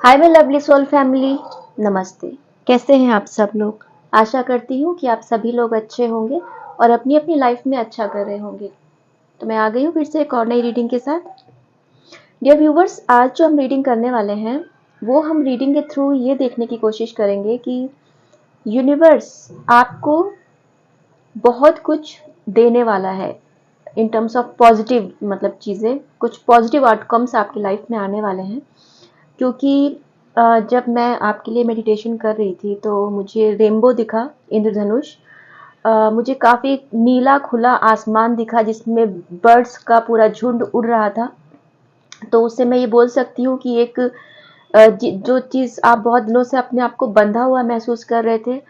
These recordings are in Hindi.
Hi my lovely soul family, नमस्ते। कैसे हैं आप सब लोग? आशा करती हूँ कि आप सभी लोग अच्छे होंगे और अपनी अपनी लाइफ में अच्छा कर रहे होंगे। तो मैं आ गई हूँ फिर से एक और नई रीडिंग के साथ। डियर व्यूवर्स, आज जो हम रीडिंग करने वाले हैं वो हम रीडिंग के थ्रू ये देखने की कोशिश करेंगे कि यूनिवर्स आपको बहुत कुछ देने वाला है इन टर्म्स ऑफ पॉजिटिव, मतलब चीज़ें, कुछ पॉजिटिव आउटकम्स आपकी लाइफ में आने वाले हैं। क्योंकि जब मैं आपके लिए मेडिटेशन कर रही थी तो मुझे रेनबो दिखा, इंद्रधनुष। मुझे काफ़ी नीला खुला आसमान दिखा जिसमें बर्ड्स का पूरा झुंड उड़ रहा था। तो उससे मैं ये बोल सकती हूँ कि एक जो चीज़ आप बहुत दिनों से अपने आप को बंधा हुआ महसूस कर रहे थे,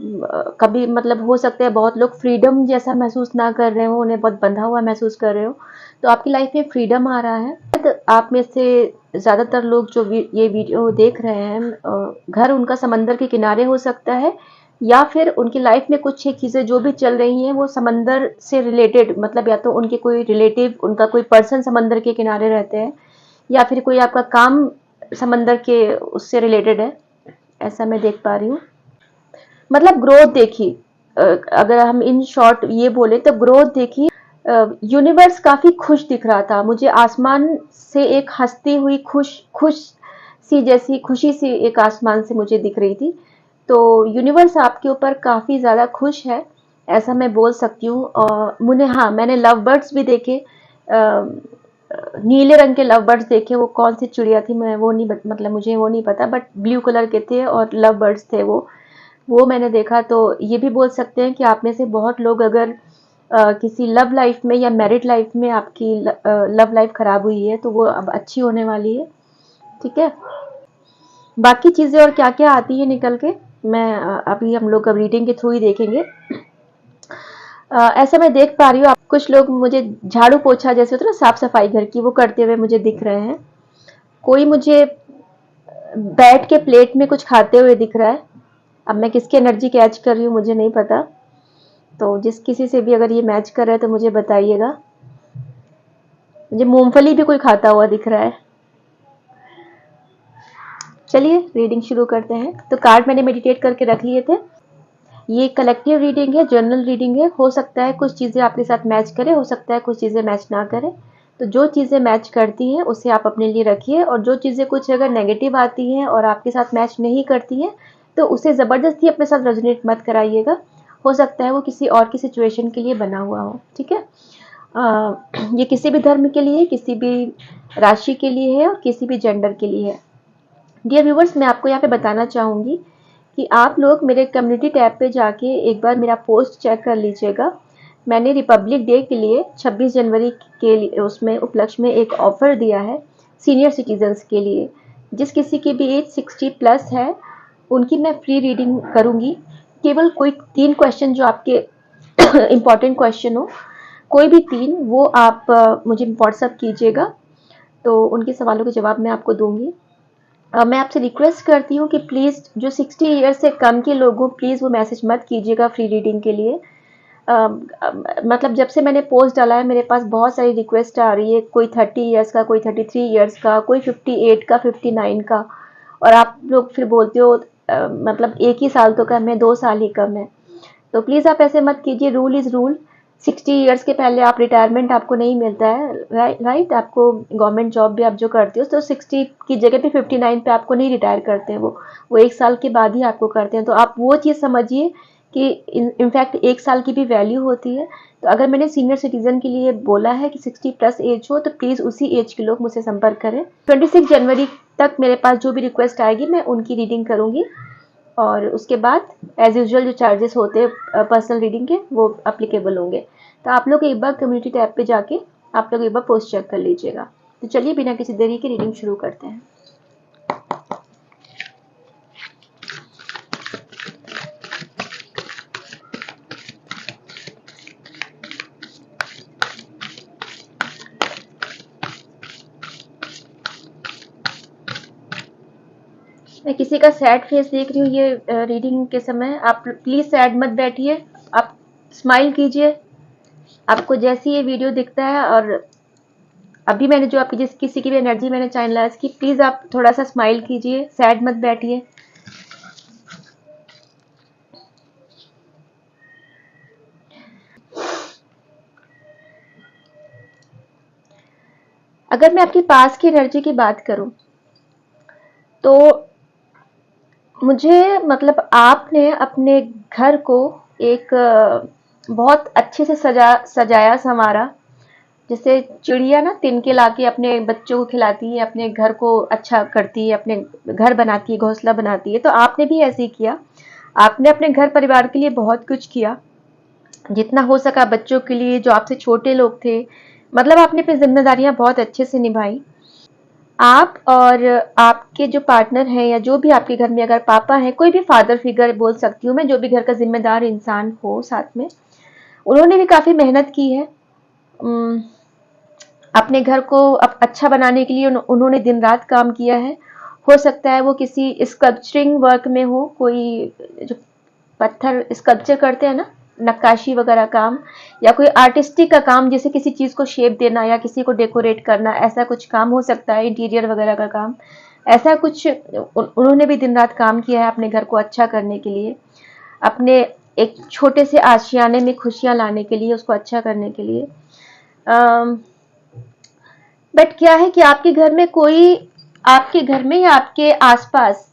कभी मतलब हो सकता है बहुत लोग फ्रीडम जैसा महसूस ना कर रहे हो, उन्हें बहुत बंधा हुआ महसूस कर रहे हो, तो आपकी लाइफ में फ्रीडम आ रहा है। तो आप में से ज़्यादातर लोग जो ये वीडियो देख रहे हैं, घर उनका समंदर के किनारे हो सकता है, या फिर उनकी लाइफ में कुछ एक चीज़ें जो भी चल रही हैं वो समंदर से रिलेटेड, मतलब या तो उनके कोई रिलेटिव, उनका कोई पर्सन समंदर के किनारे रहते हैं, या फिर कोई आपका काम समंदर के उससे रिलेटेड है। ऐसा मैं देख पा रही हूँ। मतलब ग्रोथ देखी, अगर हम इन शॉर्ट ये बोले तो ग्रोथ देखी। यूनिवर्स काफी खुश दिख रहा था मुझे, आसमान से एक हंसती हुई खुश खुश सी, जैसी खुशी सी एक आसमान से मुझे दिख रही थी। तो यूनिवर्स आपके ऊपर काफी ज्यादा खुश है, ऐसा मैं बोल सकती हूँ। और मुझे, हाँ, मैंने लव बर्ड्स भी देखे, नीले रंग के लव बर्ड्स देखे। वो कौन सी चिड़िया थी मैं वो नहीं मतलब मुझे वो नहीं पता, बट ब्लू कलर के थे और लव बर्ड्स थे वो मैंने देखा। तो ये भी बोल सकते हैं कि आप में से बहुत लोग अगर किसी लव लाइफ में या मैरिड लाइफ में आपकी लव लाइफ खराब हुई है तो वो अब अच्छी होने वाली है। ठीक है, बाकी चीज़ें और क्या क्या आती है निकल के, मैं अभी हम लोग अब रीडिंग के थ्रू ही देखेंगे। ऐसा मैं देख पा रही हूँ, आप कुछ लोग मुझे झाड़ू पोछा जैसे होता है ना, साफ सफाई घर की, वो करते हुए मुझे दिख रहे हैं। कोई मुझे बैठ के प्लेट में कुछ खाते हुए दिख रहा है। अब मैं किसकी एनर्जी कैच कर रही हूँ मुझे नहीं पता, तो जिस किसी से भी अगर ये मैच कर रहा है तो मुझे बताइएगा। मुझे मूंगफली भी कोई खाता हुआ दिख रहा है। चलिए रीडिंग शुरू करते हैं। तो कार्ड मैंने मेडिटेट करके रख लिए थे। ये कलेक्टिव रीडिंग है, जर्नल रीडिंग है। हो सकता है कुछ चीज़ें आपके साथ मैच करें, हो सकता है कुछ चीज़ें मैच ना करें। तो जो चीज़ें मैच करती हैं उसे आप अपने लिए रखिए, और जो चीज़ें कुछ अगर नेगेटिव आती हैं और आपके साथ मैच नहीं करती हैं तो उसे ज़बरदस्ती अपने साथ रेजोनेट मत कराइएगा। हो सकता है वो किसी और की सिचुएशन के लिए बना हुआ हो। ठीक है, ये किसी भी धर्म के लिए, किसी भी राशि के लिए है और किसी भी जेंडर के लिए है। डियर व्यूवर्स, मैं आपको यहाँ पे बताना चाहूँगी कि आप लोग मेरे कम्युनिटी टैब पे जाके एक बार मेरा पोस्ट चेक कर लीजिएगा। मैंने रिपब्लिक डे के लिए 26 जनवरी के लिए उसमें उपलक्ष्य में एक ऑफ़र दिया है सीनियर सिटीजन्स के लिए। जिस किसी की भी एज 60 प्लस है उनकी मैं फ्री रीडिंग करूँगी। केवल कोई 3 क्वेश्चन जो आपके इम्पॉर्टेंट क्वेश्चन हो, कोई भी 3, वो आप मुझे व्हाट्सअप कीजिएगा, तो उनके सवालों के जवाब मैं आपको दूंगी। मैं आपसे रिक्वेस्ट करती हूँ कि प्लीज़ जो 60 ईयर्स से कम के लोग हो, प्लीज़ वो मैसेज मत कीजिएगा फ्री रीडिंग के लिए। मतलब जब से मैंने पोस्ट डाला है मेरे पास बहुत सारी रिक्वेस्ट आ रही है, कोई 30 ईयर्स का, कोई 33 ईयर्स का, कोई 58 का, 59 का, और आप लोग फिर बोलते हो मतलब 1 ही साल तो कम है, 2 साल ही कम है। तो प्लीज़ आप ऐसे मत कीजिए। Rule is rule. 60 ईयर्स के पहले आप रिटायरमेंट आपको नहीं मिलता है, राइट। आपको गवर्नमेंट जॉब भी आप जो करते हो तो 60 की जगह पे 59 पे आपको नहीं रिटायर करते हैं, वो 1 साल के बाद ही आपको करते हैं। तो आप वो चीज़ समझिए कि इनफैक्ट 1 साल की भी वैल्यू होती है। तो अगर मैंने सीनियर सिटीजन के लिए बोला है कि 60 प्लस एज हो तो प्लीज़ उसी एज के लोग मुझसे संपर्क करें। 26 जनवरी तक मेरे पास जो भी रिक्वेस्ट आएगी मैं उनकी रीडिंग करूँगी, और उसके बाद एज यूजुअल जो चार्जेस होते हैं पर्सनल रीडिंग के वो अप्लीकेबल होंगे। तो आप लोग एक बार कम्युनिटी टैब पे जाके आप लोग एक बार पोस्ट चेक कर लीजिएगा। तो चलिए बिना किसी देरी की रीडिंग शुरू करते हैं। मैं किसी का सैड फेस देख रही हूँ ये रीडिंग के समय। आप प्लीज़ सैड मत बैठिए, आप स्माइल कीजिए। आपको जैसी ये वीडियो दिखता है और अभी मैंने जो आपकी जिस किसी की भी एनर्जी मैंने चैनलाइज की, प्लीज आप थोड़ा सा स्माइल कीजिए, सैड मत बैठिए। अगर मैं आपके पास की एनर्जी की बात करूं तो मुझे मतलब आपने अपने घर को एक बहुत अच्छे से सजाया संवारा। जैसे चिड़िया ना तिनके लाके अपने बच्चों को खिलाती है, अपने घर को अच्छा करती है, अपने घर बनाती है, घोंसला बनाती है, तो आपने भी ऐसे ही किया। आपने अपने घर परिवार के लिए बहुत कुछ किया, जितना हो सका बच्चों के लिए, जो आपसे छोटे लोग थे, मतलब आपने अपनी जिम्मेदारियां बहुत अच्छे से निभाई। आप और आपके जो पार्टनर हैं या जो भी आपके घर में अगर पापा हैं, कोई भी फादर फिगर बोल सकती हूँ मैं, जो भी घर का जिम्मेदार इंसान हो साथ में, उन्होंने भी काफी मेहनत की है। उम, अपने घर को अच्छा बनाने के लिए उन्होंने दिन रात काम किया है। हो सकता है वो किसी स्कल्पचरिंग वर्क में हो, कोई जो पत्थर स्कल्पचर करते हैं ना, नक्काशी वगैरह काम, या कोई आर्टिस्टिक का काम, जैसे किसी चीज को शेप देना या किसी को डेकोरेट करना, ऐसा कुछ काम हो सकता है, इंटीरियर वगैरह का काम। ऐसा कुछ उन्होंने भी दिन रात काम किया है अपने घर को अच्छा करने के लिए, अपने एक छोटे से आशियाने में खुशियां लाने के लिए, उसको अच्छा करने के लिए। बट क्या है कि आपके घर में कोई, आपके घर में या आपके आसपास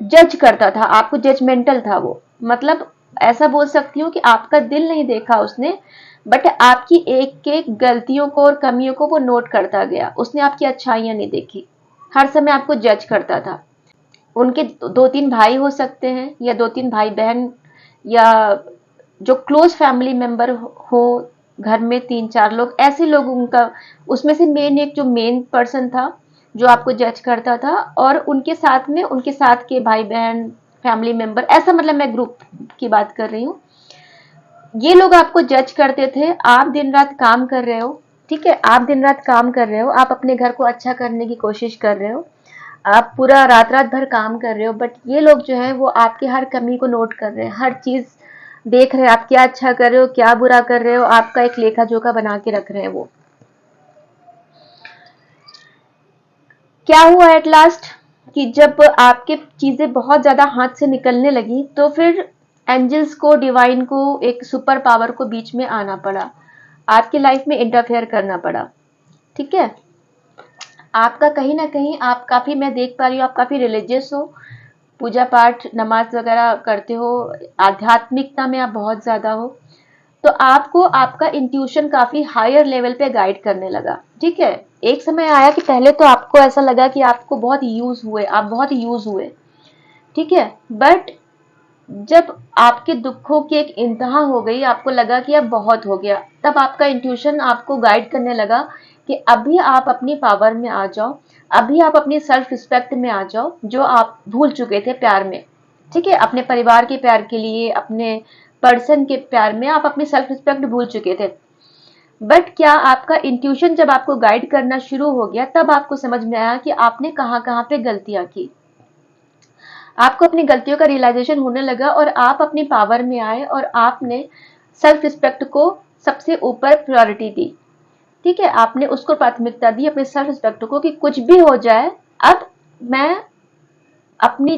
जज करता था आपको, जजमेंटल था वो। मतलब ऐसा बोल सकती हूँ कि आपका दिल नहीं देखा उसने, बट आपकी एक एक गलतियों को और कमियों को वो नोट करता गया। उसने आपकी अच्छाइयां नहीं देखी, हर समय आपको जज करता था। उनके दो तीन भाई हो सकते हैं, या दो तीन भाई बहन, या जो क्लोज फैमिली मेंबर हो घर में, तीन चार लोग, ऐसे लोग उनका, उसमें से मेन एक जो मेन पर्सन था जो आपको जज करता था, और उनके साथ में उनके साथ के भाई बहन, फैमिली मेंबर, ऐसा मतलब मैं ग्रुप की बात कर रही हूँ। ये लोग आपको जज करते थे। आप दिन रात काम कर रहे हो, ठीक है, आप दिन रात काम कर रहे हो, आप अपने घर को अच्छा करने की कोशिश कर रहे हो, आप पूरा रात रात भर काम कर रहे हो, बट ये लोग जो है वो आपके हर कमी को नोट कर रहे हैं, हर चीज देख रहे हैं, आप क्या अच्छा कर रहे हो, क्या बुरा कर रहे हो, आपका एक लेखा जोखा बना के रख रहे हैं वो। क्या हुआ एट लास्ट कि जब आपके चीजें बहुत ज्यादा हाथ से निकलने लगी, तो फिर एंजल्स को, डिवाइन को, एक सुपर पावर को बीच में आना पड़ा, आपकी लाइफ में इंटरफेयर करना पड़ा। ठीक है, आपका कहीं ना कहीं, आप काफी, मैं देख पा रही हूँ आप काफी रिलीजियस हो, पूजा पाठ नमाज वगैरह करते हो, आध्यात्मिकता में आप बहुत ज्यादा हो, तो आपको आपका इंट्यूशन काफी हायर लेवल पे गाइड करने लगा। ठीक है, एक समय आया कि पहले तो आपको ऐसा लगा कि आपको बहुत यूज हुए, आप बहुत यूज हुए, ठीक है, बट जब आपके दुखों की एक इंतहा हो गई, आपको लगा कि अब बहुत हो गया, तब आपका इंट्यूशन आपको गाइड करने लगा कि अभी आप अपनी पावर में आ जाओ, अभी आप अपनी सेल्फ रिस्पेक्ट में आ जाओ, जो आप भूल चुके थे प्यार में। ठीक है, अपने परिवार के प्यार के लिए, अपने पर्सन के प्यार में आप अपनी सेल्फ रिस्पेक्ट भूल चुके थे। बट क्या आपका इंट्यूशन जब आपको गाइड करना शुरू हो गया, तब आपको समझ में आया कि आपने कहाँ कहाँ पे गलतियां की, आपको अपनी गलतियों का रियलाइजेशन होने लगा, और आप अपनी पावर में आए, और आपने सेल्फ रिस्पेक्ट को सबसे ऊपर प्रायोरिटी दी। ठीक है, आपने उसको प्राथमिकता दी, अपने सेल्फ रिस्पेक्ट को, कि कुछ भी हो जाए, अब मैं अपनी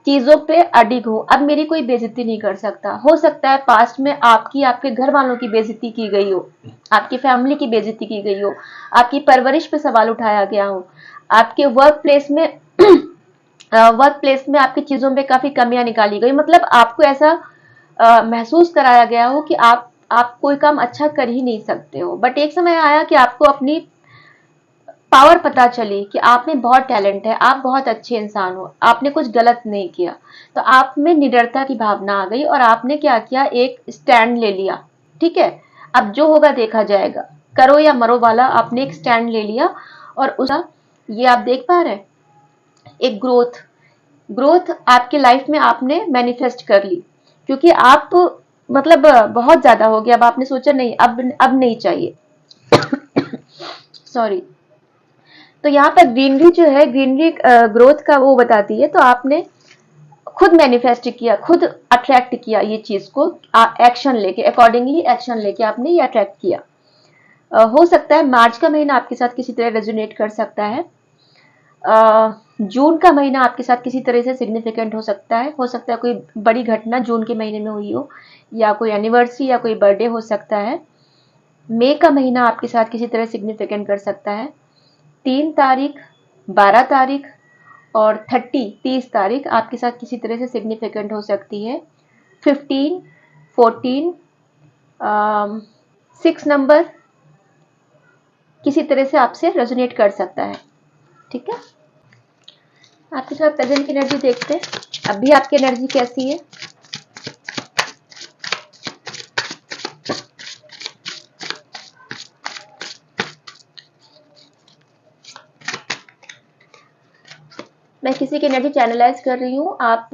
चीजों पे अडिग हूं, अब मेरी कोई बेइज्जती नहीं कर सकता। हो सकता है पास्ट में आपकी, आपके घर वालों की बेइज्जती की गई हो, आपकी फैमिली की बेइज्जती की गई हो, आपकी परवरिश पे सवाल उठाया गया हो, आपके वर्क प्लेस में आपकी चीजों पे काफी कमियां निकाली गई, मतलब आपको ऐसा महसूस कराया गया हो कि आप कोई काम अच्छा कर ही नहीं सकते हो। बट एक समय आया कि आपको अपनी पावर पता चली कि आप में बहुत टैलेंट है, आप बहुत अच्छे इंसान हो, आपने कुछ गलत नहीं किया, तो आप में निडरता की भावना आ गई, और आपने क्या किया, एक स्टैंड ले लिया। ठीक है, अब जो होगा देखा जाएगा, करो या मरो वाला, आपने एक स्टैंड ले लिया, और उसका ये आप देख पा रहे हैं, एक ग्रोथ, ग्रोथ आपकी लाइफ में आपने मैनिफेस्ट कर ली, क्योंकि आप मतलब बहुत ज्यादा हो गया, अब आपने सोचा नहीं, अब नहीं चाहिए। सॉरी। तो यहाँ पर ग्रीनरी जो है, ग्रीनरी ग्रोथ का वो बताती है, तो आपने खुद मैनिफेस्ट किया, खुद अट्रैक्ट किया ये चीज को, एक्शन लेके, अकॉर्डिंगली एक्शन लेके आपने ये अट्रैक्ट किया। हो सकता है मार्च का महीना आपके साथ किसी तरह रेजोनेट कर सकता है। जून का महीना आपके साथ किसी तरह से सिग्निफिकेंट हो सकता है कोई बड़ी घटना जून के महीने में हुई हो, या कोई एनिवर्सरी या कोई बर्थडे हो सकता है। मई का महीना आपके साथ किसी तरह सिग्निफिकेंट कर सकता है। 3 तारीख, 12 तारीख और 30 तारीख आपके साथ किसी तरह से सिग्निफिकेंट हो सकती है। 15, 14, 6 नंबर किसी तरह से आपसे रेजोनेट कर सकता है। ठीक है, आपके साथ प्रेजेंट की एनर्जी देखते हैं, अभी आपकी एनर्जी कैसी है। मैं किसी की एनर्जी चैनलाइज कर रही हूँ। आप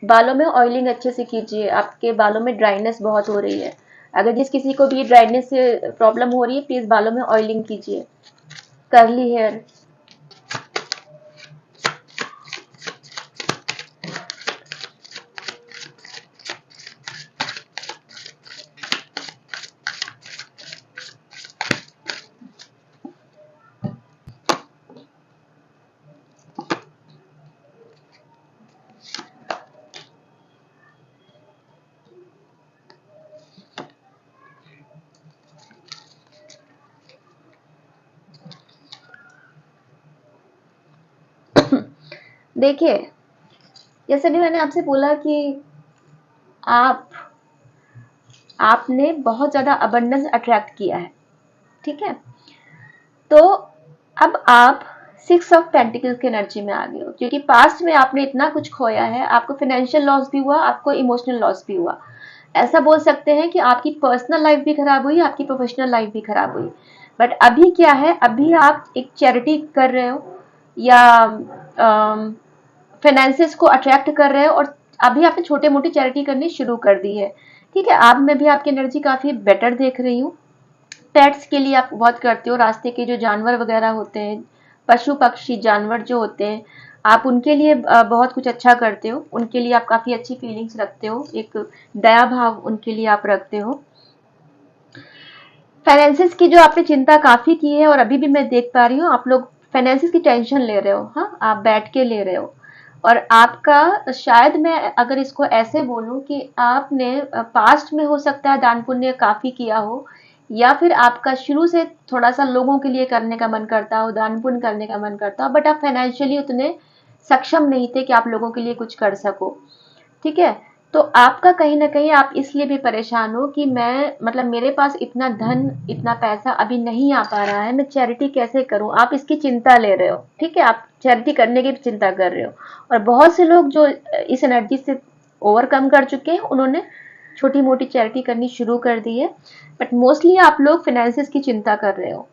बालों में ऑयलिंग अच्छे से कीजिए, आपके बालों में ड्राइनेस बहुत हो रही है। अगर जिस किसी को भी ड्राइनेस से प्रॉब्लम हो रही है, प्लीज बालों में ऑयलिंग कीजिए। कर्ली हेयर, देखिए जैसे भी मैंने आपसे बोला कि आप आपने बहुत ज्यादा अबंडेंस अट्रैक्ट किया है। ठीक है, तो अब आप 6 ऑफ पेंटिकल्स की एनर्जी में आ गए हो, क्योंकि पास्ट में आपने इतना कुछ खोया है, आपको फाइनेंशियल लॉस भी हुआ, आपको इमोशनल लॉस भी हुआ। ऐसा बोल सकते हैं कि आपकी पर्सनल लाइफ भी खराब हुई, आपकी प्रोफेशनल लाइफ भी खराब हुई। बट अभी क्या है, अभी आप एक चैरिटी कर रहे हो या फाइनेंसेस को अट्रैक्ट कर रहे हो, और अभी आपने छोटे मोटी चैरिटी करनी शुरू कर दी है। ठीक है, आप में भी आपकी एनर्जी काफी बेटर देख रही हूँ। पेट्स के लिए आप बहुत करते हो, रास्ते के जो जानवर वगैरह होते हैं, पशु पक्षी जानवर जो होते हैं, आप उनके लिए बहुत कुछ अच्छा करते हो, उनके लिए आप काफी अच्छी फीलिंग्स रखते हो, एक दया भाव उनके लिए आप रखते हो। फाइनेंसिस की जो आपने चिंता काफी की है, और अभी भी मैं देख पा रही हूँ आप लोग फाइनेंसिस की टेंशन ले रहे हो। हाँ, आप बैठ के ले रहे हो, और आपका शायद मैं अगर इसको ऐसे बोलूं कि आपने पास्ट में हो सकता है दान पुण्य काफी किया हो, या फिर आपका शुरू से थोड़ा सा लोगों के लिए करने का मन करता हो, दान पुण्य करने का मन करता हो, बट आप फाइनेंशियली उतने सक्षम नहीं थे कि आप लोगों के लिए कुछ कर सको। ठीक है, तो आपका कहीं ना कहीं आप इसलिए भी परेशान हो कि मैं मतलब मेरे पास इतना धन इतना पैसा अभी नहीं आ पा रहा है, मैं चैरिटी कैसे करूं, आप इसकी चिंता ले रहे हो। ठीक है, आप चैरिटी करने की भी चिंता कर रहे हो, और बहुत से लोग जो इस एनर्जी से ओवरकम कर चुके हैं, उन्होंने छोटी मोटी चैरिटी करनी शुरू कर दी है, बट मोस्टली आप लोग फाइनेंसिस की चिंता कर रहे हो।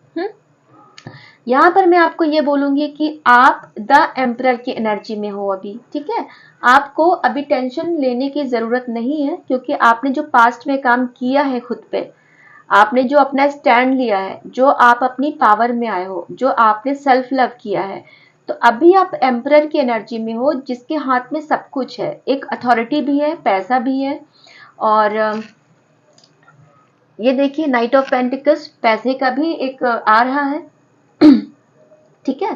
यहाँ पर मैं आपको ये बोलूंगी कि आप द एम्परर की एनर्जी में हो अभी। ठीक है, आपको अभी टेंशन लेने की जरूरत नहीं है, क्योंकि आपने जो पास्ट में काम किया है खुद पे, आपने जो अपना स्टैंड लिया है, जो आप अपनी पावर में आए हो, जो आपने सेल्फ लव किया है, तो अभी आप एम्परर की एनर्जी में हो, जिसके हाथ में सब कुछ है, एक अथॉरिटी भी है, पैसा भी है। और ये देखिए नाइट ऑफ पेंटिकल्स, पैसे का भी एक आ रहा है। ठीक है,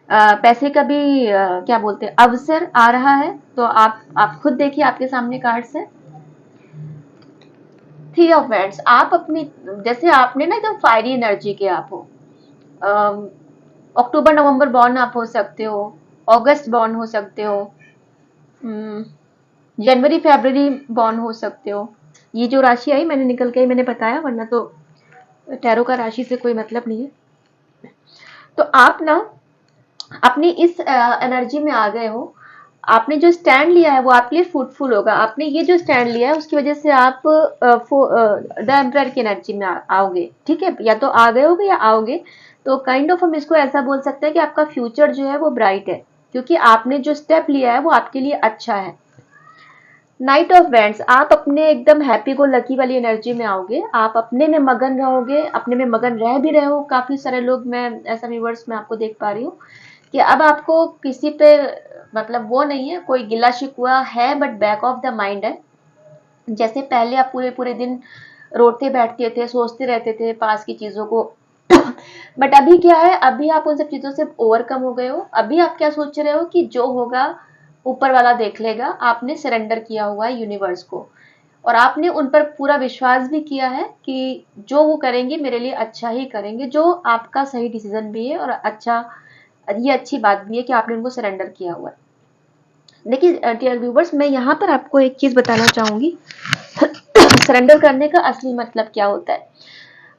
पैसे का भी क्या बोलते हैं अवसर आ रहा है, तो आप खुद देखिए आपके सामने कार्ड्स है। 3 ऑफ वैंड्स, आप अपनी जैसे आपने ना एकदम फायरी एनर्जी के आप हो। अक्टूबर नवंबर बॉर्न आप हो सकते हो, अगस्त बॉर्न हो सकते हो, जनवरी फरवरी बॉर्न हो सकते हो। ये जो राशि आई मैंने निकल के ही मैंने बताया, वरना तो टैरो का राशि से कोई मतलब नहीं है। तो आप ना अपनी इस एनर्जी में आ गए हो, आपने जो स्टैंड लिया है वो आपके लिए फ्रूटफुल होगा। आपने ये जो स्टैंड लिया है उसकी वजह से आप द एम्पायर की एनर्जी में आओगे। ठीक है, या तो आ गए होगे या आओगे, तो काइंड ऑफ हम इसको ऐसा बोल सकते हैं कि आपका फ्यूचर जो है वो ब्राइट है, क्योंकि आपने जो स्टेप लिया है वो आपके लिए अच्छा है। नाइट ऑफ वैंड्स, आप अपने एकदम हैप्पी गो लकी वाली एनर्जी में आओगे, आप अपने में मगन रहोगे, अपने में मगन रह भी रहे हो काफी सारे लोग, मैं ऐसा व्यूवर्स में आपको देख पा रही हूँ कि अब आपको किसी पे मतलब वो नहीं है, कोई गिला शिकवा है, but back of the mind है। जैसे पहले आप पूरे पूरे दिन रोते बैठते थे, सोचते रहते थे पास की चीजों को। बट अभी क्या है, अभी आप उन सब चीजों से ओवरकम हो गए हो। अभी आप क्या सोच रहे हो कि जो होगा ऊपर वाला देख लेगा। आपने सरेंडर किया हुआ है यूनिवर्स को, और आपने उन पर पूरा विश्वास भी किया है कि जो वो करेंगे मेरे लिए अच्छा ही करेंगे, जो आपका सही डिसीजन भी है और अच्छा, ये अच्छी बात भी है कि आपने उनको सरेंडर किया हुआ है। देखिए डियर व्यूवर्स, मैं यहाँ पर आपको एक चीज बताना चाहूंगी। सरेंडर करने का असली मतलब क्या होता है।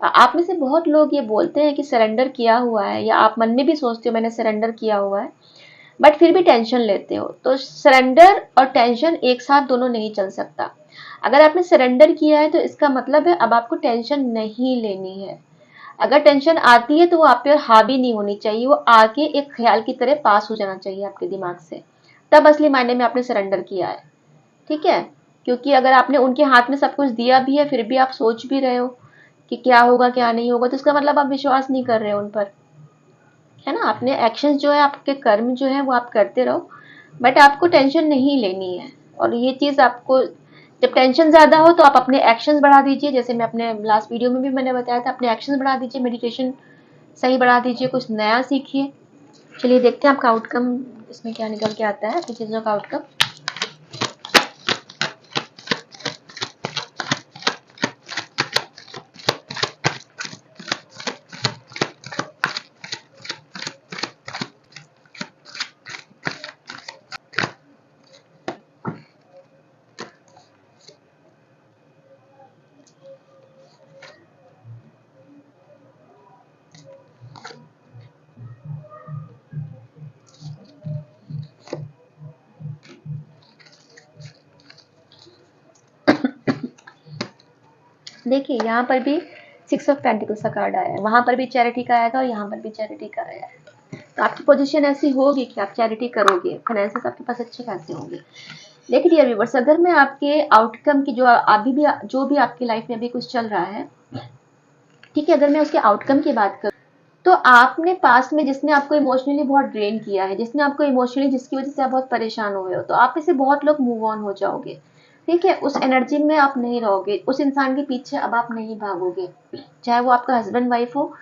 आप में से बहुत लोग ये बोलते हैं कि सरेंडर किया हुआ है, या आप मन में भी सोचते हो मैंने सरेंडर किया हुआ है, बट फिर भी टेंशन लेते हो। तो सरेंडर और टेंशन एक साथ दोनों नहीं चल सकता। अगर आपने सरेंडर किया है तो इसका मतलब है अब आपको टेंशन नहीं लेनी है। अगर टेंशन आती है तो वो आप पे हावी नहीं होनी चाहिए, वो आके एक ख्याल की तरह पास हो जाना चाहिए आपके दिमाग से, तब असली मायने में आपने सरेंडर किया है। ठीक है, क्योंकि अगर आपने उनके हाथ में सब कुछ दिया भी है फिर भी आप सोच भी रहे हो कि क्या होगा क्या नहीं होगा, तो इसका मतलब आप विश्वास नहीं कर रहे हो उन पर, है ना। अपने एक्शंस जो है, आपके कर्म जो है वो आप करते रहो, बट आपको टेंशन नहीं लेनी है। और ये चीज आपको, जब टेंशन ज्यादा हो तो आप अपने एक्शंस बढ़ा दीजिए, जैसे मैं अपने लास्ट वीडियो में भी मैंने बताया था, अपने एक्शंस बढ़ा दीजिए, मेडिटेशन सही बढ़ा दीजिए, कुछ नया सीखिए। चलिए देखते हैं आपका आउटकम इसमें क्या निकल के आता है, अपनी चीजों का आउटकम। देखिए यहाँ पर भी 6 ऑफ पेंटिकल्स का कार्ड आया है, वहां पर भी चैरिटी का आएगा और यहाँ पर भी चैरिटी का आया है। तो आपकी पोजीशन ऐसी होगी कि आप चैरिटी करोगे, फाइनेंसेस आपके पास अच्छे खासे होंगे। देखिए डियर व्यूअर्स, अगर मैं आपके आउटकम की, जो अभी भी जो भी आपकी लाइफ में अभी कुछ चल रहा है, ठीक है, अगर मैं उसके आउटकम की बात करूँ, तो आपने पास्ट में जिसने आपको इमोशनली बहुत ड्रेन किया है, जिसने आपको इमोशनली, जिसकी वजह से आप बहुत परेशान हुए हो, तो आप में से बहुत लोग मूव ऑन हो जाओगे। ठीक है, उस एनर्जी में आप नहीं रहोगे, उस इंसान के पीछे अब आप नहीं भागोगे, चाहे वो आपका हस्बैंड वाइफ हो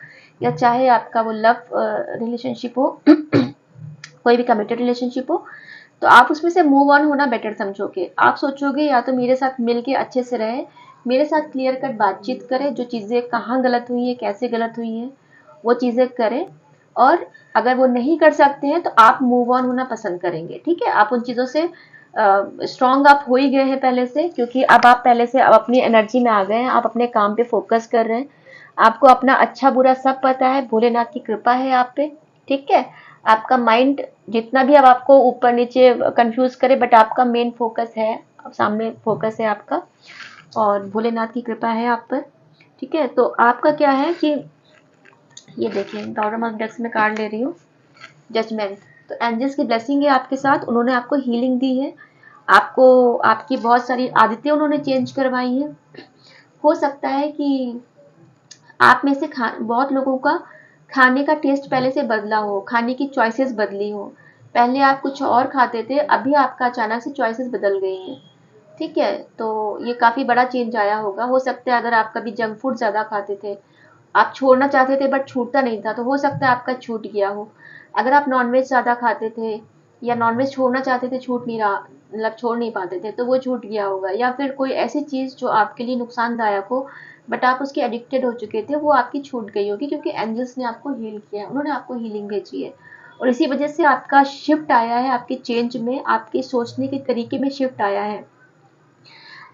या चाहे आपका वो लव रिलेशनशिप हो, कोई भी कमिटेड रिलेशनशिप हो, तो आप उसमें से मूव ऑन होना बेटर समझोगे। आप सोचोगे या तो मेरे साथ मिलके अच्छे से रहे, मेरे साथ क्लियर कट बातचीत करे, जो चीज़ें कहाँ गलत हुई है, कैसे गलत हुई है, वो चीज़ें करें। और अगर वो नहीं कर सकते हैं तो आप मूव ऑन होना पसंद करेंगे। ठीक है, आप उन चीज़ों से स्ट्रांग आप हो ही गए हैं पहले से, क्योंकि अब आप पहले से अब अपनी एनर्जी में आ गए हैं, आप अपने काम पे फोकस कर रहे हैं, आपको अपना अच्छा बुरा सब पता है, भोलेनाथ की कृपा है आप पे। ठीक है, आपका माइंड जितना भी अब आपको ऊपर नीचे कंफ्यूज करे, बट आपका मेन फोकस है, सामने फोकस है आपका, और भोलेनाथ की कृपा है आप पर। ठीक है, तो आपका क्या है कि ये देखिए, बॉटम ऑफ डेक्स में कार्ड ले रही हूँ, जजमेंट। तो एंजल्स की ब्लेसिंग है आपके साथ, उन्होंने आपको हीलिंग दी है, आपको आपकी बहुत सारी आदतें उन्होंने चेंज करवाई हैं। हो सकता है कि आप में से बहुत लोगों का खाने का टेस्ट पहले से बदला हो, खाने की चॉइसेस बदली हो। पहले आप कुछ और खाते थे, अभी आपका अचानक से चॉइसेस बदल गई हैं। ठीक है, तो ये काफ़ी बड़ा चेंज आया होगा। हो सकता है अगर आप कभी जंक फूड ज़्यादा खाते थे, आप छोड़ना चाहते थे बट छूटता नहीं था, तो हो सकता है आपका छूट गया हो। अगर आप नॉनवेज ज़्यादा खाते थे या नॉनवेज छोड़ना चाहते थे, छूट नहीं रहा, मतलब छोड़ नहीं पाते थे, तो वो छूट गया होगा। या फिर कोई ऐसी चीज़ जो आपके लिए नुकसानदायक हो बट आप उसके एडिक्टेड हो चुके थे, वो आपकी छूट गई होगी, क्योंकि एंजल्स ने आपको हील किया है, उन्होंने आपको हीलिंग भेजी है। और इसी वजह से आपका शिफ्ट आया है, आपके चेंज में, आपके सोचने के तरीके में शिफ्ट आया है,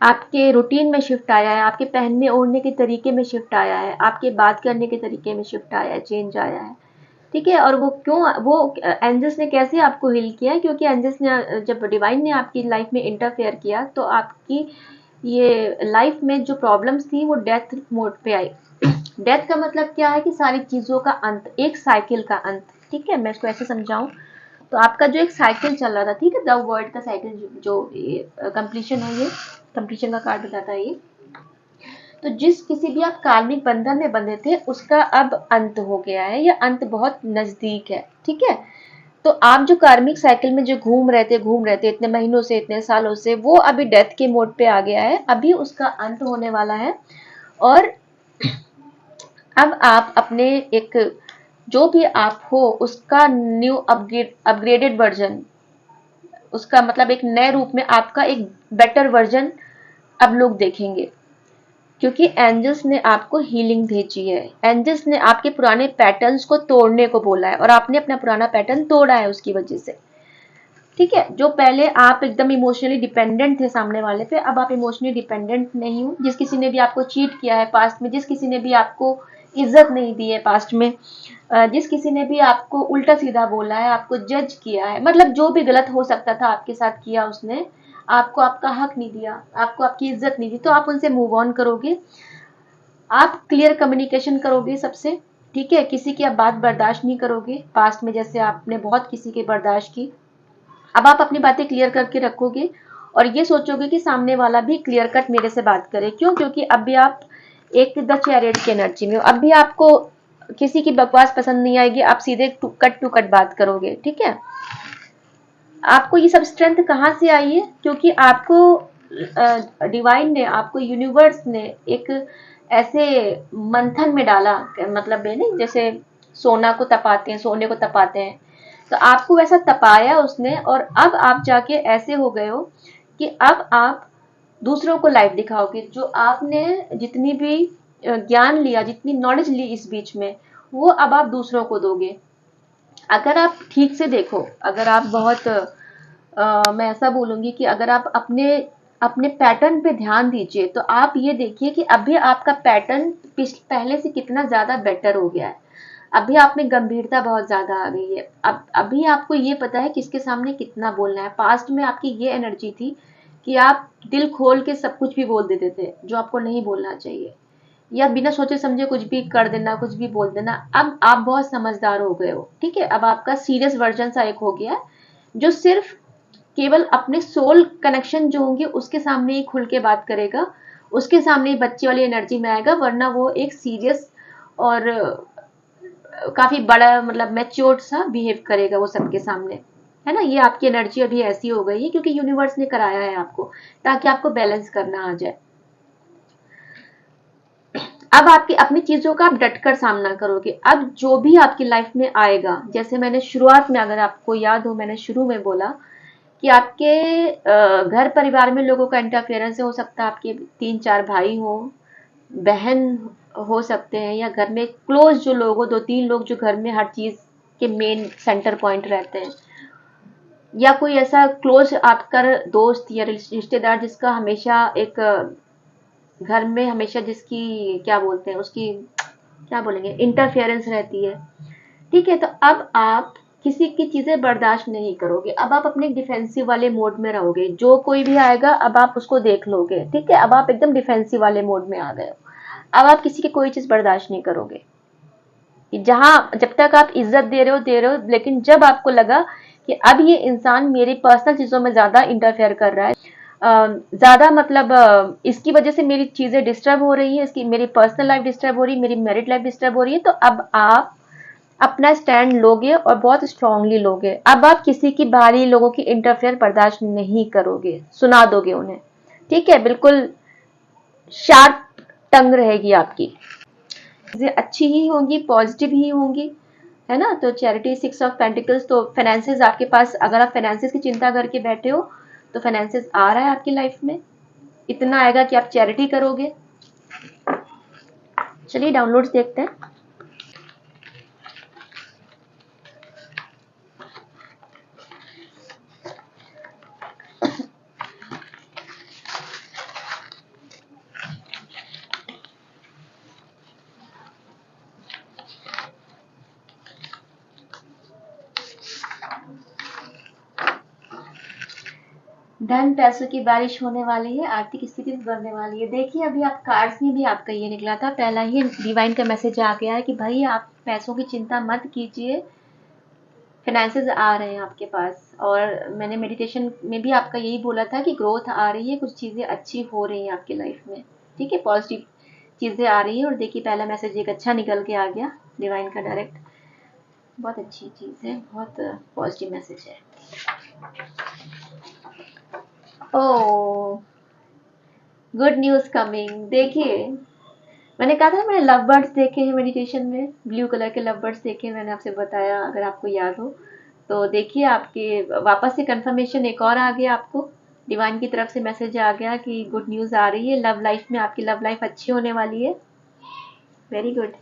आपके रूटीन में शिफ्ट आया है, आपके पहनने ओढ़ने के तरीके में शिफ्ट आया है, आपके बात करने के तरीके में शिफ्ट आया है, चेंज आया है। ठीक है, और वो क्यों, वो एंजल्स ने कैसे आपको हील किया है, क्योंकि एंजल्स ने, जब डिवाइन ने आपकी लाइफ में इंटरफेयर किया, तो आपकी ये लाइफ में जो प्रॉब्लम्स थी वो डेथ मोड पे आई। डेथ का मतलब क्या है कि सारी चीज़ों का अंत, एक साइकिल का अंत। ठीक है, मैं इसको ऐसे समझाऊं, तो आपका जो एक साइकिल चल रहा था, ठीक है, द वर्ल्ड का साइकिल, जो कंप्लीशन है, ये कंप्लीशन का कार्ड बताता है ये। तो जिस किसी भी आप कार्मिक बंधन में बंधे थे, उसका अब अंत हो गया है, या अंत बहुत नजदीक है। ठीक है, तो आप जो कार्मिक साइकिल में जो घूम रहे थे इतने महीनों से, इतने सालों से, वो अभी डेथ के मोड पे आ गया है, अभी उसका अंत होने वाला है। और अब आप अपने एक जो भी आप हो उसका न्यू अपग्रेडेड वर्जन, उसका मतलब एक नए रूप में आपका एक बेटर वर्जन अब लोग देखेंगे, क्योंकि एंजल्स ने आपको हीलिंग भेजी है। एंजल्स ने आपके पुराने पैटर्न्स को तोड़ने को बोला है और आपने अपना पुराना पैटर्न तोड़ा है उसकी वजह से। ठीक है, जो पहले आप एकदम इमोशनली डिपेंडेंट थे सामने वाले पे, अब आप इमोशनली डिपेंडेंट नहीं हो। जिस किसी ने भी आपको चीट किया है पास्ट में, जिस किसी ने भी आपको इज्जत नहीं दी है पास्ट में, जिस किसी ने भी आपको उल्टा सीधा बोला है, आपको जज किया है, मतलब जो भी गलत हो सकता था आपके साथ किया उसने, आपको आपका हक नहीं दिया, आपको आपकी इज्जत नहीं दी, तो आप उनसे मूव ऑन करोगे। आप क्लियर कम्युनिकेशन करोगे सबसे। ठीक है, किसी की आप बात बर्दाश्त नहीं करोगे, पास्ट में जैसे आपने बहुत किसी की बर्दाश्त की, अब आप अपनी बातें क्लियर करके रखोगे और ये सोचोगे कि सामने वाला भी क्लियर कट मेरे से बात करे। क्यों? क्योंकि अब भी आप एक द चैरियट की एनर्जी में हो। अब भी आपको किसी की बकवास पसंद नहीं आएगी, आप सीधे टू कट बात करोगे। ठीक है, आपको ये सब स्ट्रेंथ कहाँ से आई है? क्योंकि आपको डिवाइन ने, आपको यूनिवर्स ने एक ऐसे मंथन में डाला, मतलब है नहीं, जैसे सोना को तपाते हैं, सोने को तपाते हैं, तो आपको वैसा तपाया उसने और अब आप जाके ऐसे हो गए हो कि अब आप दूसरों को लाइफ दिखाओगे। जो आपने जितनी भी ज्ञान लिया, जितनी नॉलेज ली इस बीच में, वो अब आप दूसरों को दोगे। अगर आप ठीक से देखो, अगर आप बहुत मैं ऐसा बोलूंगी कि अगर आप अपने अपने पैटर्न पे ध्यान दीजिए, तो आप ये देखिए कि अभी आपका पैटर्न पहले से कितना ज्यादा बेटर हो गया है। अभी आप में गंभीरता बहुत ज्यादा आ गई है। अब अभी आपको ये पता है किसके सामने कितना बोलना है। पास्ट में आपकी ये एनर्जी थी कि आप दिल खोल के सब कुछ भी बोल देते थे जो आपको नहीं बोलना चाहिए, या बिना सोचे समझे कुछ भी कर देना, कुछ भी बोल देना। अब आप बहुत समझदार हो गए हो। ठीक है, अब आपका सीरियस वर्जन सा एक हो गया है, जो सिर्फ केवल अपने सोल कनेक्शन जो होंगे उसके सामने ही खुल के बात करेगा, उसके सामने ही बच्चे वाली एनर्जी में आएगा, वरना वो एक सीरियस और काफी बड़ा मतलब मैच्योर्ड सा बिहेव करेगा वो सबके सामने। है ना, ये आपकी एनर्जी अभी ऐसी हो गई है क्योंकि यूनिवर्स ने कराया है आपको, ताकि आपको बैलेंस करना आ जाए। अब आपकी अपनी चीजों का आप डटकर सामना करोगे। अब जो भी आपकी लाइफ में आएगा, जैसे मैंने शुरुआत में, अगर आपको याद हो, मैंने शुरू में बोला कि आपके घर परिवार में लोगों का इंटरफेरेंस हो सकता है। आपके 3-4 भाई हो, बहन हो सकते हैं, या घर में क्लोज जो लोग हो, 2-3 लोग जो घर में हर चीज के मेन सेंटर पॉइंट रहते हैं, या कोई ऐसा क्लोज आपका दोस्त या रिश्तेदार जिसका हमेशा एक घर में हमेशा जिसकी क्या बोलते हैं उसकी, क्या बोलेंगे, इंटरफेरेंस रहती है। ठीक है, तो अब आप किसी की चीजें बर्दाश्त नहीं करोगे। अब आप अपने डिफेंसिव वाले मोड में रहोगे। जो कोई भी आएगा अब आप उसको देख लोगे। ठीक है, अब आप एकदम डिफेंसिव वाले मोड में आ गए हो। अब आप किसी की कोई चीज बर्दाश्त नहीं करोगे। जहां जब तक आप इज्जत दे रहे हो, लेकिन जब आपको लगा कि अब ये इंसान मेरी पर्सनल चीजों में ज्यादा इंटरफेयर कर रहा है, ज्यादा मतलब इसकी वजह से मेरी चीजें डिस्टर्ब हो रही है, इसकी मेरी पर्सनल लाइफ डिस्टर्ब हो रही है, मेरी मैरिड लाइफ डिस्टर्ब हो रही है, तो अब आप अपना स्टैंड लोगे और बहुत स्ट्रांगली लोगे। अब आप किसी की बाहरी लोगों की इंटरफेयर बर्दाश्त नहीं करोगे, सुना दोगे उन्हें। ठीक है, बिल्कुल शार्प टंग रहेगी आपकी, चीजें अच्छी ही होंगी, पॉजिटिव ही होंगी। है ना, तो चैरिटी 6 ऑफ पेंटिकल्स, तो फाइनेंसेस आपके पास, अगर आप फाइनेंसेस की चिंता करके बैठे हो तो फाइनेंसेस आ रहा है आपकी लाइफ में, इतना आएगा कि आप चैरिटी करोगे। चलिए डाउनलोड्स देखते हैं। धन पैसों की बारिश होने वाली है, आर्थिक स्थिति बढ़ने वाली है। देखिए अभी आप कार्ड्स में भी आपका ये निकला था, पहला ही डिवाइन का मैसेज आ गया है कि भाई आप पैसों की चिंता मत कीजिए, फाइनेंसेस आ रहे हैं आपके पास। और मैंने मेडिटेशन में भी आपका यही बोला था कि ग्रोथ आ रही है, कुछ चीजें अच्छी हो रही हैं आपकी लाइफ में। ठीक है, पॉजिटिव चीजें आ रही है। और देखिए पहला मैसेज एक अच्छा निकल के आ गया डिवाइन का डायरेक्ट, बहुत अच्छी चीज है, बहुत पॉजिटिव मैसेज है। ओह, गुड न्यूज कमिंग। देखिए मैंने कहा था ना, मैंने लव बर्ड्स देखे हैं मेडिटेशन में, ब्लू कलर के लव बर्ड्स देखे हैं, मैंने आपसे बताया, अगर आपको याद हो तो देखिए। आपके वापस से कंफर्मेशन एक और आ गया, आपको डिवाइन की तरफ से मैसेज आ गया कि गुड न्यूज़ आ रही है, लव लाइफ में आपकी लव लाइफ अच्छी होने वाली है। Very good.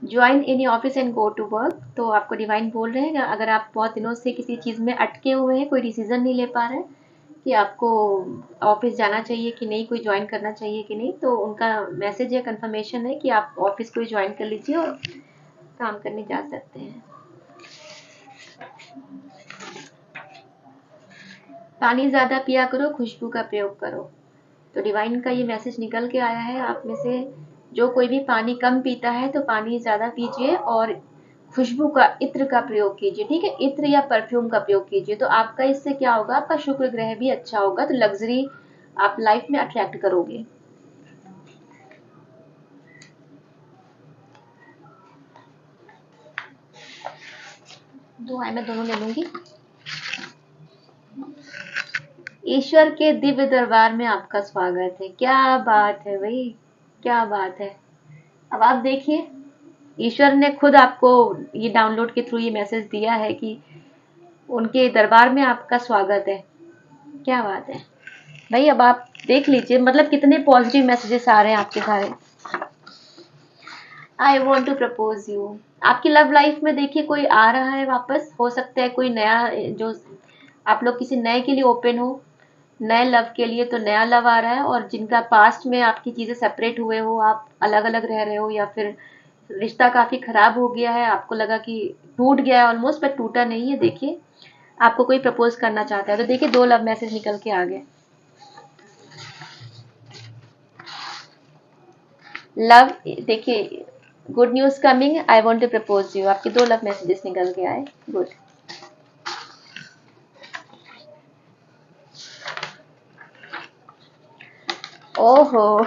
Join any office and go to work. तो आपको डिवाइन बोल रहे हैं, अगर आप बहुत दिनों से किसी चीज़ में अटके हुए हैं, कोई डिसीजन नहीं ले पा रहे हैं कि आपको ऑफिस जाना चाहिए कि नहीं, कोई ज्वाइन करना चाहिए कि नहीं, तो उनका मैसेज है, कंफर्मेशन है कि आप ऑफिस को ज्वाइन कर लीजिए और काम करने जा सकते हैं। पानी ज़्यादा पिया करो, खुशबू का प्रयोग करो। तो डिवाइन का ये मैसेज निकल के आया है, आप में से जो कोई भी पानी कम पीता है तो पानी ज़्यादा पीजिए और खुशबू का, इत्र का प्रयोग कीजिए। ठीक है, इत्र या परफ्यूम का प्रयोग कीजिए। तो आपका इससे क्या होगा, आपका शुक्र ग्रह भी अच्छा होगा, तो लग्जरी आप लाइफ में अट्रैक्ट करोगे। दो आए, मैं दोनों ले लूंगी। ईश्वर के दिव्य दरबार में आपका स्वागत है। क्या बात है भाई, क्या बात है। अब आप देखिए, ईश्वर ने खुद आपको ये डाउनलोड के थ्रू ये मैसेज दिया है कि उनके दरबार में आपका स्वागत है। क्या बात है भाई। अब आप देख लीजिए, मतलब कितने पॉजिटिव मैसेजेस आ रहे हैं आपके सारे। I want to propose you. आपकी लव लाइफ में देखिए कोई आ रहा है वापस, हो सकता है कोई नया, जो आप लोग किसी नए के लिए ओपन हो, नए लव के लिए, तो नया लव आ रहा है। और जिनका पास्ट में आपकी चीजें सेपरेट हुए हो, आप अलग अलग रह रहे हो, या फिर रिश्ता काफी खराब हो गया है, आपको लगा कि टूट गया है ऑलमोस्ट, पर टूटा नहीं है। देखिए, आपको कोई प्रपोज करना चाहता है। तो देखिए, दो लव मैसेज निकल के आ गए। लव, देखिए, good news coming, I want to propose you. आपके दो लव मैसेजेस निकल के आए। गुड। ओहो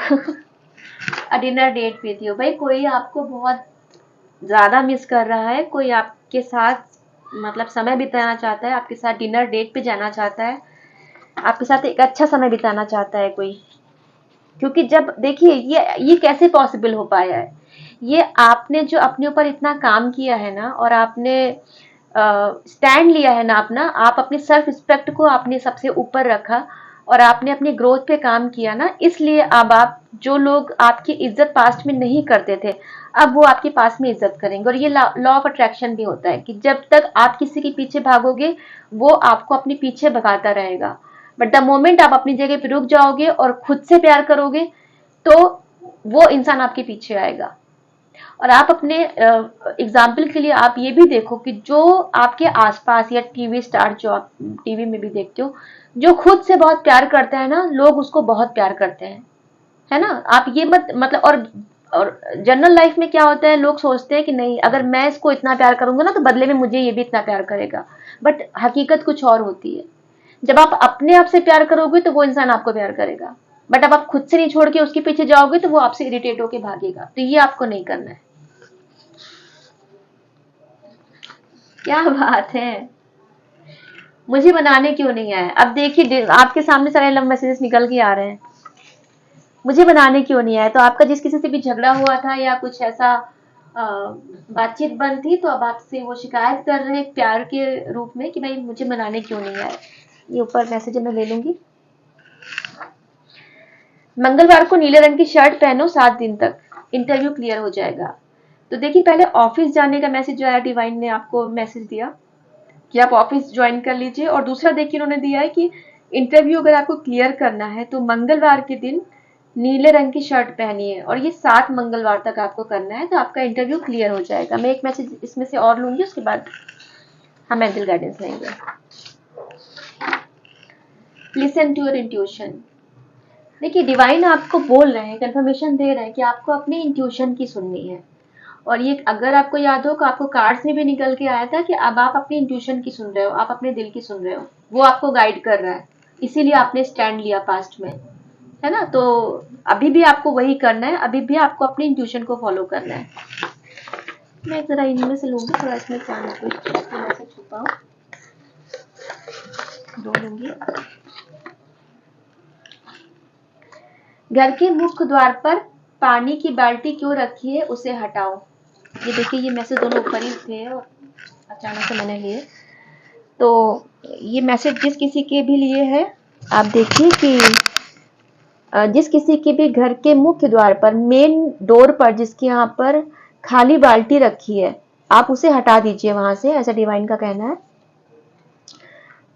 डिनर डेट विद यू। भाई कोई आपको बहुत ज्यादा मिस कर रहा है, कोई आपके साथ मतलब समय बिताना चाहता है, आपके साथ डिनर डेट पे जाना चाहता है, आपके साथ एक अच्छा समय बिताना चाहता है कोई। क्योंकि जब देखिए, ये कैसे पॉसिबल हो पाया है, ये आपने जो अपने ऊपर इतना काम किया है ना, और आपने स्टैंड लिया है ना अपना, आप अपनी सेल्फ रिस्पेक्ट को आपने सबसे ऊपर रखा, और आपने अपनी ग्रोथ पे काम किया ना, इसलिए अब आप, जो लोग आपकी इज्जत पास्ट में नहीं करते थे, अब वो आपके पास में इज्जत करेंगे। और ये लॉ ऑफ अट्रैक्शन भी होता है कि जब तक आप किसी के पीछे भागोगे, वो आपको अपने पीछे भगाता रहेगा। बट द मोमेंट आप अपनी जगह पे रुक जाओगे और खुद से प्यार करोगे, तो वो इंसान आपके पीछे आएगा। और आप अपने एग्जाम्पल के लिए आप ये भी देखो कि जो आपके आसपास, या टीवी स्टार जो आप टीवी में भी देखते हो, जो खुद से बहुत प्यार करता है ना, लोग उसको बहुत प्यार करते हैं, है ना। आप ये मत मतलब, और जनरल लाइफ में क्या होता है, लोग सोचते हैं कि नहीं, अगर मैं इसको इतना प्यार करूंगा ना, तो बदले में मुझे ये भी इतना प्यार करेगा। बट हकीकत कुछ और होती है। जब आप अपने आप से प्यार करोगे तो वो इंसान आपको प्यार करेगा। बट अब आप खुद से नहीं छोड़ के उसके पीछे जाओगे, तो वो आपसे इरिटेट होके भागेगा। तो ये आपको नहीं करना है। क्या बात है। मुझे बनाने क्यों नहीं आया। अब देखिए, आपके सामने सारे लव मैसेजेस निकल के आ रहे हैं। मुझे बनाने क्यों नहीं आया। तो आपका जिस किसी से भी झगड़ा हुआ था, या कुछ ऐसा बातचीत बंद थी, तो अब आपसे वो शिकायत कर रहे हैं प्यार के रूप में कि भाई मुझे बनाने क्यों नहीं आया। ये ऊपर मैसेज मैं ले लूंगी। मंगलवार को नीले रंग की शर्ट पहनो, 7 दिन तक इंटरव्यू क्लियर हो जाएगा। तो देखिए, पहले ऑफिस जाने का मैसेज जो आया, डिवाइन ने आपको मैसेज दिया कि आप ऑफिस ज्वाइन कर लीजिए। और दूसरा देखिए, उन्होंने दिया है कि इंटरव्यू अगर आपको क्लियर करना है, तो मंगलवार के दिन नीले रंग की शर्ट पहनिए, और ये 7 मंगलवार तक आपको करना है, तो आपका इंटरव्यू क्लियर हो जाएगा। मैं एक मैसेज इसमें से और लूंगी, उसके बाद हम मेंटल गाइडेंस लेंगे। Listen to your intuition. देखिए, डिवाइन आपको बोल रहे हैं, कंफर्मेशन दे रहे हैं कि आपको अपनी इंट्यूशन की सुननी है। और ये, अगर आपको याद हो, कि आपको कार्ड्स में भी निकल के आया था कि अब आप अपनी इंट्यूशन की सुन रहे हो, आप अपने दिल की सुन रहे हो, वो आपको गाइड कर रहा है, इसीलिए आपने स्टैंड लिया पास्ट में, है ना। तो अभी भी आपको वही करना है, अभी भी आपको अपनी इंट्यूशन को फॉलो करना है। मैं जरा इनमें से लूंगी, थोड़ा इसमें छुपाऊं, दो लूंगी। घर के मुख्य द्वार पर पानी की बाल्टी क्यों रखी है, उसे हटाओ। ये देखिए, ये मैसेज दोनों ऊपर ही थे और अचानक से मैंने लिए। तो ये मैसेज जिस किसी के भी लिए है, आप देखिए कि जिस किसी के भी घर के मुख्य द्वार पर, मेन डोर पर, जिसके यहाँ पर खाली बाल्टी रखी है, आप उसे हटा दीजिए वहां से, ऐसा डिवाइन का कहना है।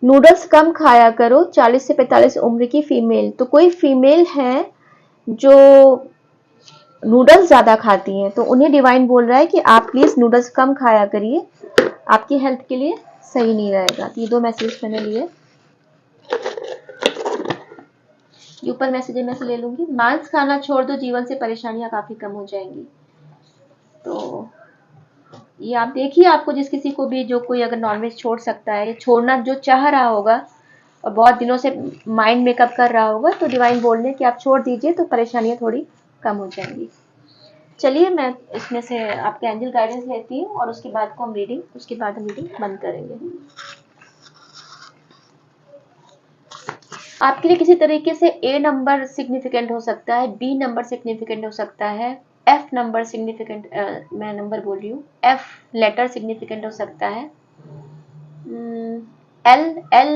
नूडल्स कम खाया करो, 40 से 45 उम्र की फीमेल। तो कोई फीमेल है जो नूडल्स ज्यादा खाती हैं, तो उन्हें डिवाइन बोल रहा है कि आप प्लीज नूडल्स कम खाया करिए, आपकी हेल्थ के लिए सही नहीं रहेगा। तो ये 2 मैसेज मैंने लिए। ये ऊपर मैसेज में से ले लूंगी। मांस खाना छोड़ दो, जीवन से परेशानियां काफी कम हो जाएंगी। तो ये आप देखिए, आपको जिस किसी को भी, जो कोई अगर नॉनवेज छोड़ सकता है, छोड़ना जो चाह रहा होगा और बहुत दिनों से माइंड मेकअप कर रहा होगा, तो डिवाइन बोल रहे कि आप छोड़ दीजिए, तो परेशानियां थोड़ी कम हो जाएंगी। चलिए, मैं इसमें से आपके एंजल गाइडेंस लेती हूँ और उसके बाद हम रीडिंग बंद करेंगे। आपके लिए किसी तरीके से ए नंबर सिग्निफिकेंट हो सकता है, बी नंबर सिग्निफिकेंट हो सकता है, एफ नंबर सिग्निफिकेंट, मैं नंबर बोल रही हूँ, एफ लेटर सिग्निफिकेंट हो सकता है, एल एल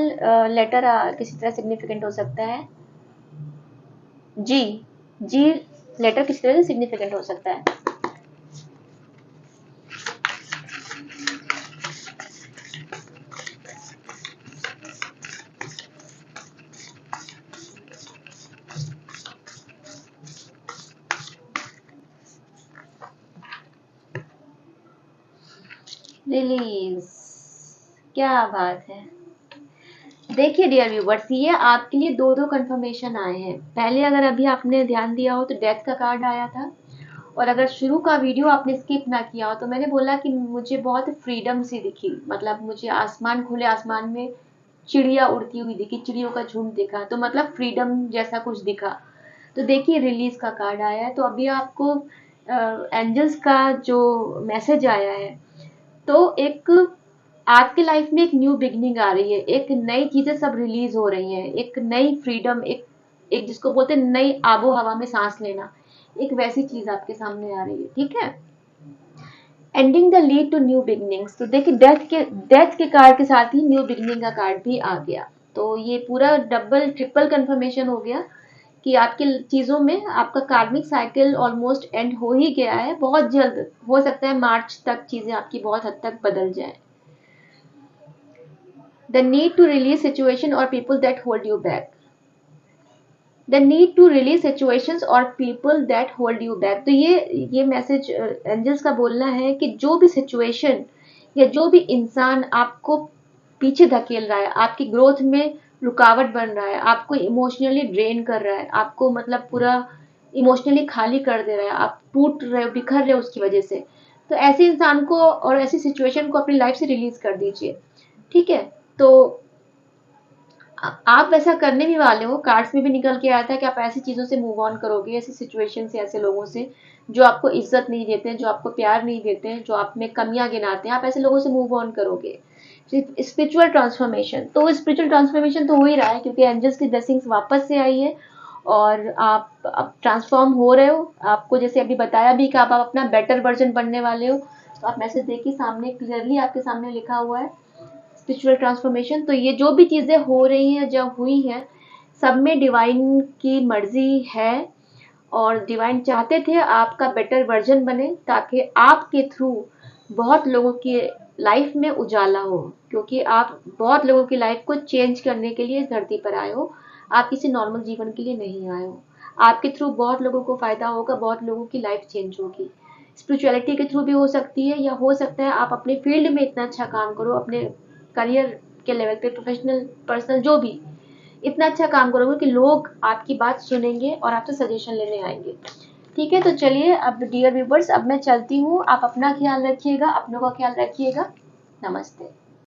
लेटर किसी तरह सिग्निफिकेंट हो सकता है, जी जी लेटर किसी तरह से सिग्निफिकेंट हो सकता है। रिलीज, क्या बात है। देखिए डियर व्यूवर्स, ये आपके लिए 2 कंफर्मेशन आए हैं। पहले अगर अभी आपने ध्यान दिया हो तो डेथ का कार्ड आया था, और अगर शुरू का वीडियो आपने स्किप ना किया हो तो मैंने बोला कि मुझे बहुत फ्रीडम सी दिखी, मतलब मुझे आसमान, खुले आसमान में चिड़िया उड़ती हुई दिखी, चिड़ियों का झुंड दिखा, तो मतलब फ्रीडम जैसा कुछ दिखा। तो देखिए, रिलीज का कार्ड आया है। तो अभी आपको एंजल्स का जो मैसेज आया है, तो एक आपकी लाइफ में एक न्यू बिगनिंग आ रही है, एक नई चीजें सब रिलीज हो रही हैं, एक नई फ्रीडम, एक एक जिसको बोलते हैं नई आबो हवा में सांस लेना, एक वैसी चीज आपके सामने आ रही है। ठीक है, ending the lead to new beginnings. तो देखिए, डेथ के कार्ड के साथ ही न्यू बिगनिंग का कार्ड भी आ गया। तो ये पूरा डबल ट्रिपल कंफर्मेशन हो गया कि आपकी चीजों में आपका कार्मिक साइकिल ऑलमोस्ट एंड हो ही गया है। बहुत जल्द हो सकता है मार्च तक चीजें आपकी बहुत हद तक बदल जाए। The need to release situation or people that hold you back. The need to release situations or people that hold you back. तो ये मैसेज एंजल्स का बोलना है कि जो भी सिचुएशन या जो भी इंसान आपको पीछे धकेल रहा है, आपकी ग्रोथ में रुकावट बन रहा है, आपको इमोशनली ड्रेन कर रहा है, आपको मतलब पूरा इमोशनली खाली कर दे रहा है, आप टूट रहे हो, बिखर रहे हो उसकी वजह से, तो ऐसे इंसान को और ऐसी सिचुएशन को अपनी लाइफ से रिलीज कर दीजिए। ठीक है, तो आप वैसा करने भी वाले हो। कार्ड्स में भी निकल के आया था कि आप ऐसी चीजों से मूव ऑन करोगे, ऐसी सिचुएशन से, ऐसे लोगों से जो आपको इज्जत नहीं देते हैं, जो आपको प्यार नहीं देते हैं, जो आप में कमियां गिनाते हैं, आप ऐसे लोगों से मूव ऑन करोगे। स्पिरिचुअल ट्रांसफॉर्मेशन, तो स्पिरिचुअल ट्रांसफॉर्मेशन तो हो ही रहा है, क्योंकि एंजल्स की ब्लेसिंग्स वापस से आई है और आप अब ट्रांसफॉर्म हो रहे हो। आपको जैसे अभी बताया भी कि आप अपना बेटर वर्जन बनने वाले हो। तो आप मैसेज देखिए, सामने क्लियरली आपके सामने लिखा हुआ है स्पिरिचुअल ट्रांसफॉर्मेशन। तो ये जो भी चीजें हो रही हैं, जब हुई हैं, सब में डिवाइन की मर्जी है और डिवाइन चाहते थे आपका बेटर वर्जन बने, ताकि आपके थ्रू बहुत लोगों की लाइफ में उजाला हो, क्योंकि आप बहुत लोगों की लाइफ को चेंज करने के लिए इस धरती पर आए हो। आप किसी नॉर्मल जीवन के लिए नहीं आए हो। आपके थ्रू बहुत लोगों को फायदा होगा, बहुत लोगों की लाइफ चेंज होगी। स्पिरिचुअलिटी के थ्रू भी हो सकती है, या हो सकता है आप अपने फील्ड में इतना अच्छा काम करो, अपने करियर के लेवल पे, प्रोफेशनल, पर्सनल, जो भी, इतना अच्छा काम करोगे कि लोग आपकी बात सुनेंगे और आपसे सजेशन लेने आएंगे। ठीक है, तो चलिए अब डियर व्यूवर्स, अब मैं चलती हूँ। आप अपना ख्याल रखिएगा, अपनों का ख्याल रखिएगा। नमस्ते।